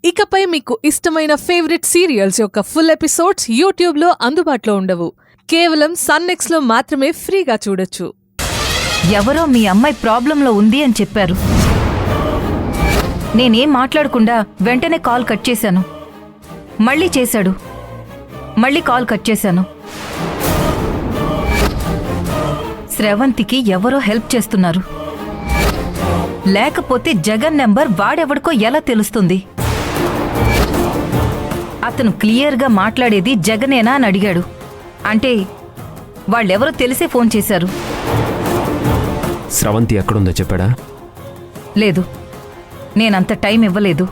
ఇకపై మీకు ఇష్టమైన ఫేవరెట్ సీరియల్స్ యొక్క ఫుల్ ఎపిసోడ్స్ యూట్యూబ్లో అందుబాటులో ఉండవు. కేవలం సన్నెక్స్లో మాత్రమే ఫ్రీగా చూడొచ్చు. ఎవరో మీ అమ్మాయి ప్రాబ్లంలో ఉంది అని చెప్పారు. నేనేం మాట్లాడకుండా వెంటనే కాల్ కట్ చేశాను. మళ్ళీ చేశాడు. మళ్ళీ కాల్ కట్ చేశాను. శ్రవంతికి ఎవరో హెల్ప్ చేస్తున్నారు. లేకపోతే జగన్ నెంబర్ వాడెవడికో ఎలా తెలుస్తుంది? అతను క్లియర్గా మాట్లాడేది జగనేనా అని అడిగాడు. అంటే వాళ్ళెవరో తెలిసే ఫోన్ చేశారు. స్రవంతి ఎక్కడుందో చెప్పాడా? లేదు, నేనంత టైం ఇవ్వలేదు.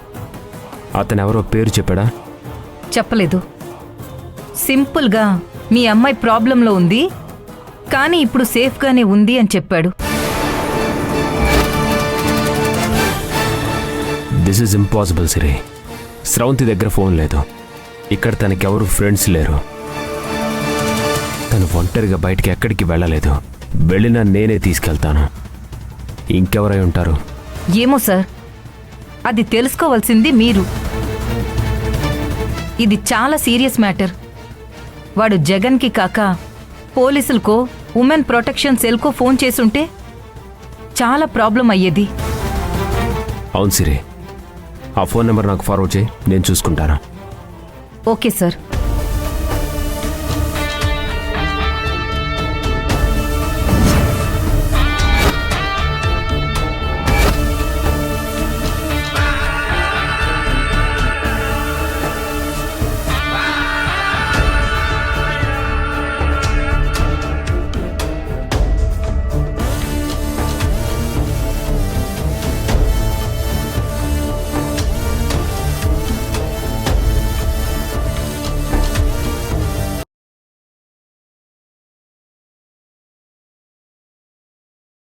అతనెవరో పేరు చెప్పాడా? చెప్పలేదు. సింపుల్గా మీ అమ్మాయి ప్రాబ్లంలో ఉంది, కానీ ఇప్పుడు సేఫ్గానే ఉంది అని చెప్పాడు. దిస్ ఈజ్ ఇంపాసిబుల్ సిరి. స్రవంతి దగ్గర ఫోన్ లేదు. ఇక్కడ తనకెవరు ఫ్రెండ్స్ లేరు. తను ఒంటరిగా బయటికి ఎక్కడికి వెళ్ళలేదు. వెళ్ళినా నేనే తీసుకెళ్తాను. ఇంకెవరై ఉంటారు? ఏమో సార్, అది తెలుసుకోవాల్సింది మీరు. ఇది చాలా సీరియస్ మ్యాటర్. వాడు జగన్కి కాక పోలీసులకో ఉమెన్ ప్రొటెక్షన్ సెల్కో ఫోన్ చేసుంటే చాలా ప్రాబ్లం అయ్యేది. అవును సిరి, ఆ ఫోన్ నెంబర్ నాకు ఫార్వర్డ్ చేయి, నేను చూసుకుంటాను. Okay sir.